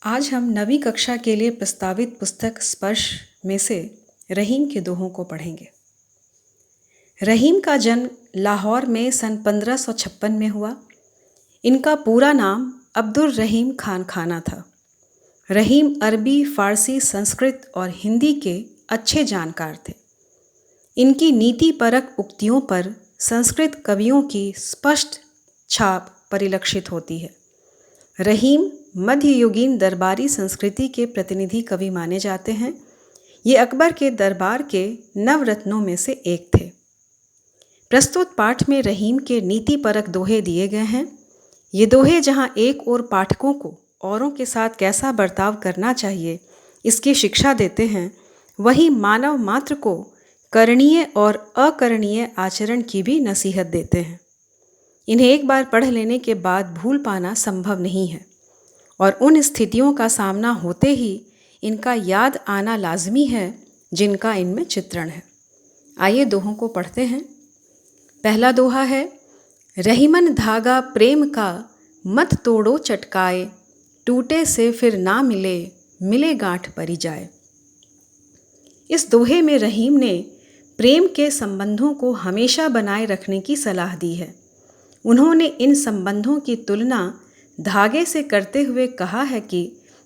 आज हम 9वीं कक्षा के लिए प्रस्तावित पुस्तक स्पर्श में से रहीम के दोहों को पढ़ेंगे। रहीम का जन्म लाहौर में सन 1556 में हुआ। इनका पूरा नाम अब्दुल रहीम खान खाना था। रहीम अरबी, फ़ारसी, संस्कृत और हिंदी के अच्छे जानकार थे। इनकी नीतिपरक उक्तियों पर संस्कृत कवियों की स्पष्ट छाप परिलक्षित होती है। रहीम मध्ययुगीन दरबारी संस्कृति के प्रतिनिधि कवि माने जाते हैं। ये अकबर के दरबार के नवरत्नों में से एक थे। प्रस्तुत पाठ में रहीम के नीतिपरक दोहे दिए गए हैं। ये दोहे जहाँ एक ओर पाठकों को औरों के साथ कैसा बर्ताव करना चाहिए इसकी शिक्षा देते हैं, वहीं मानव मात्र को करणीय और अकरणीय आचरण की भी नसीहत देते हैं। इन्हें एक बार पढ़ लेने के बाद भूल पाना संभव नहीं है और उन स्थितियों का सामना होते ही इनका याद आना लाजमी है जिनका इनमें चित्रण है। आइए दोहों को पढ़ते हैं। पहला दोहा है, रहीमन धागा प्रेम का मत तोड़ो चटकाए, टूटे से फिर ना मिले, मिले गांठ परी जाए। इस दोहे में रहीम ने प्रेम के संबंधों को हमेशा बनाए रखने की सलाह दी है। उन्होंने इन संबंधों की तुलना धागे से करते हुए कहा है कि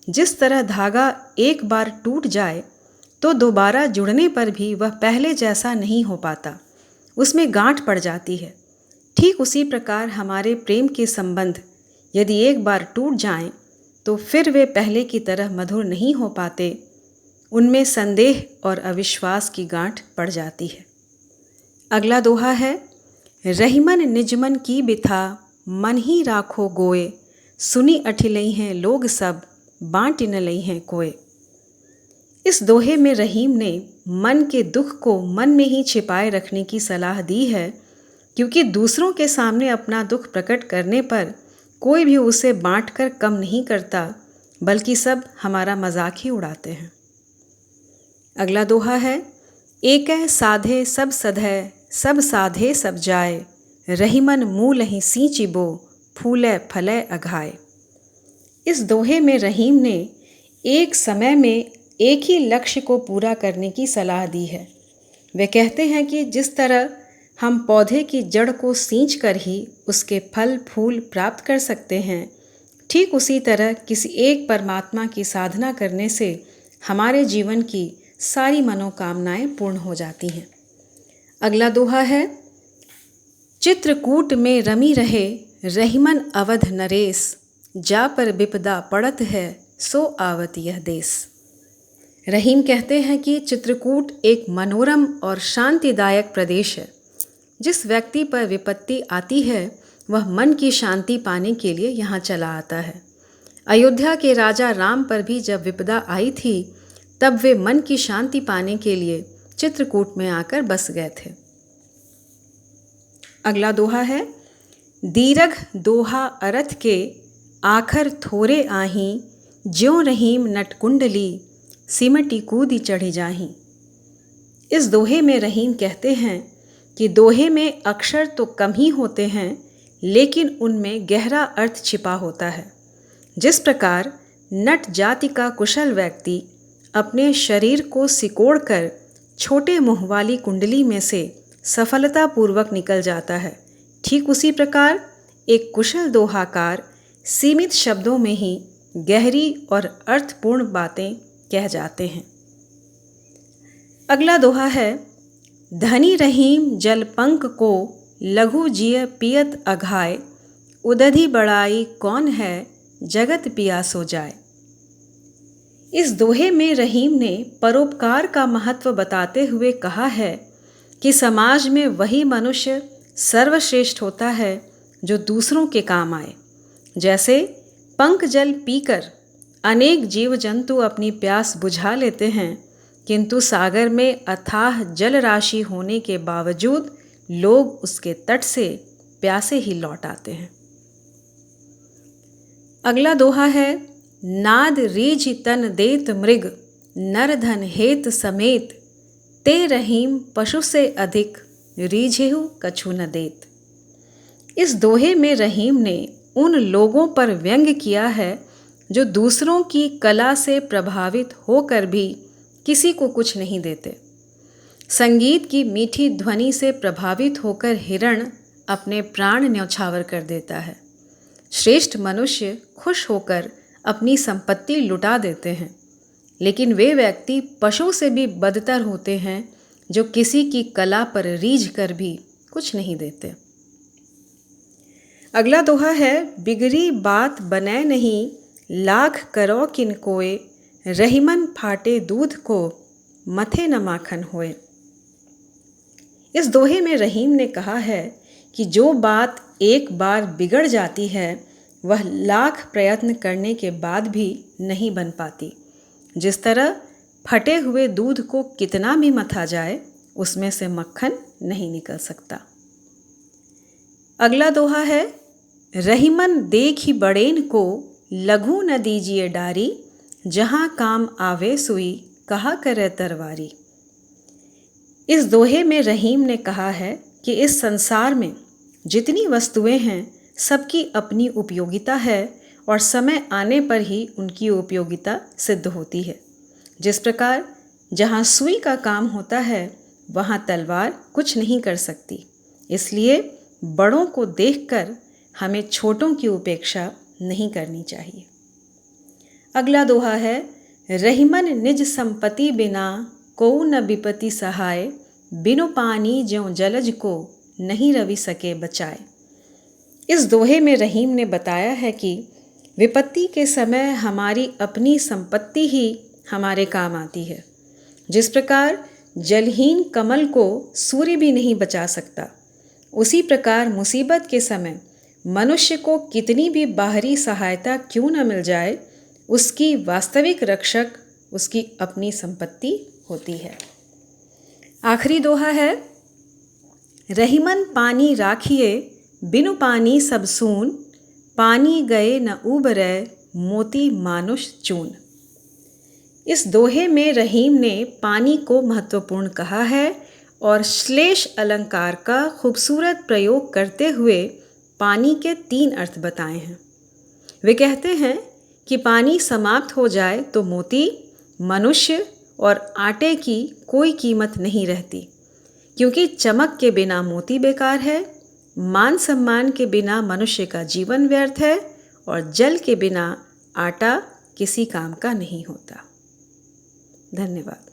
जिस तरह धागा एक बार टूट जाए तो दोबारा जुड़ने पर भी वह पहले जैसा नहीं हो पाता, उसमें गांठ पड़ जाती है। ठीक उसी प्रकार हमारे प्रेम के संबंध यदि एक बार टूट जाएं तो फिर वे पहले की तरह मधुर नहीं हो पाते, उनमें संदेह और अविश्वास की गांठ पड़ जाती है। अगला दोहा है, रहीमन निजमन की बिथा मन ही राखो गोए, सुनी अठिलई हैं लोग सब बांट न लई हैं कोय। इस दोहे में रहीम ने मन के दुख को मन में ही छिपाए रखने की सलाह दी है, क्योंकि दूसरों के सामने अपना दुख प्रकट करने पर कोई भी उसे बांटकर कम नहीं करता, बल्कि सब हमारा मजाक ही उड़ाते हैं। अगला दोहा है, एकै साधे सब सधै, सब साधे सब जाए, रहीमन मूल ही सींचिबो, फूले फले अघाए। इस दोहे में रहीम ने एक समय में एक ही लक्ष्य को पूरा करने की सलाह दी है। वे कहते हैं कि जिस तरह हम पौधे की जड़ को सींच कर ही उसके फल फूल प्राप्त कर सकते हैं, ठीक उसी तरह किसी एक परमात्मा की साधना करने से हमारे जीवन की सारी मनोकामनाएं पूर्ण हो जाती हैं। अगला दोहा है, चित्रकूट में रमी रहे, रहीमन अवध नरेश, जा पर विपदा पड़त है, सो आवत यह देश। रहीम कहते हैं कि चित्रकूट एक मनोरम और शांतिदायक प्रदेश है। जिस व्यक्ति पर विपत्ति आती है वह मन की शांति पाने के लिए यहाँ चला आता है। अयोध्या के राजा राम पर भी जब विपदा आई थी तब वे मन की शांति पाने के लिए चित्रकूट में आकर बस गए थे। अगला दोहा है, दीरघ दोहा अरथ के, आखर थोरे आही, ज्यों रहीम नटकुंडली, सिमटी कूदी चढ़ी जाही। इस दोहे में रहीम कहते हैं कि दोहे में अक्षर तो कम ही होते हैं, लेकिन उनमें गहरा अर्थ छिपा होता है। जिस प्रकार नट जाति का कुशल व्यक्ति अपने शरीर को सिकोड़कर छोटे मुँह वाली कुंडली में से सफलतापूर्वक निकल जाता है, ठीक उसी प्रकार एक कुशल दोहाकार सीमित शब्दों में ही गहरी और अर्थपूर्ण बातें कह जाते हैं। अगला दोहा है, धनी रहीम जलपंक को, लघु जिय पियत अघाए, उदधि बड़ाई कौन है, जगत पियासो जाए। इस दोहे में रहीम ने परोपकार का महत्व बताते हुए कहा है कि समाज में वही मनुष्य सर्वश्रेष्ठ होता है जो दूसरों के काम आए। जैसे पंक जल पीकर अनेक जीव जंतु अपनी प्यास बुझा लेते हैं, किंतु सागर में अथाह जल राशि होने के बावजूद लोग उसके तट से प्यासे ही लौट आते हैं। अगला दोहा है, नाद रीझ तन देत मृग, नर धन हेत समेत, ते रहीम पशु से अधिक, रीझेहु कछु न देत। इस दोहे में रहीम ने उन लोगों पर व्यंग्य किया है जो दूसरों की कला से प्रभावित होकर भी किसी को कुछ नहीं देते। संगीत की मीठी ध्वनि से प्रभावित होकर हिरण अपने प्राण न्यौछावर कर देता है। श्रेष्ठ मनुष्य खुश होकर अपनी संपत्ति लुटा देते हैं, लेकिन वे व्यक्ति पशु से भी बदतर होते हैं जो किसी की कला पर रीझ कर भी कुछ नहीं देते। अगला दोहा है, बिगड़ी बात बने नहीं, लाख करो किन कोय, रहीमन फाटे दूध को, मथे न माखन होए। इस दोहे में रहीम ने कहा है कि जो बात एक बार बिगड़ जाती है वह लाख प्रयत्न करने के बाद भी नहीं बन पाती। जिस तरह फटे हुए दूध को कितना भी मथा जाए उसमें से मक्खन नहीं निकल सकता। अगला दोहा है, रहीमन देखी बड़ेन को, लघु न दीजिए डारी, जहाँ काम आवे सुई, कहा करे तरवारी। इस दोहे में रहीम ने कहा है कि इस संसार में जितनी वस्तुएं हैं सबकी अपनी उपयोगिता है और समय आने पर ही उनकी उपयोगिता सिद्ध होती है। जिस प्रकार जहाँ सुई का काम होता है वहाँ तलवार कुछ नहीं कर सकती, इसलिए बड़ों को देखकर हमें छोटों की उपेक्षा नहीं करनी चाहिए। अगला दोहा है, रहीमन निज संपत्ति बिना, को न विपत्ति सहाय, बिनु पानी ज्यों जलज को, नहीं रवि सके बचाए। इस दोहे में रहीम ने बताया है कि विपत्ति के समय हमारी अपनी संपत्ति ही हमारे काम आती है। जिस प्रकार जलहीन कमल को सूर्य भी नहीं बचा सकता, उसी प्रकार मुसीबत के समय मनुष्य को कितनी भी बाहरी सहायता क्यों न मिल जाए, उसकी वास्तविक रक्षक उसकी अपनी संपत्ति होती है। आखिरी दोहा है, रहीमन पानी राखिए, बिनु पानी सब सून, पानी गए न उबरै, मोती मानुष चून। इस दोहे में रहीम ने पानी को महत्वपूर्ण कहा है और श्लेष अलंकार का खूबसूरत प्रयोग करते हुए पानी के 3 अर्थ बताए हैं। वे कहते हैं कि पानी समाप्त हो जाए तो मोती, मनुष्य और आटे की कोई कीमत नहीं रहती, क्योंकि चमक के बिना मोती बेकार है, मान सम्मान के बिना मनुष्य का जीवन व्यर्थ है और जल के बिना आटा किसी काम का नहीं होता। धन्यवाद।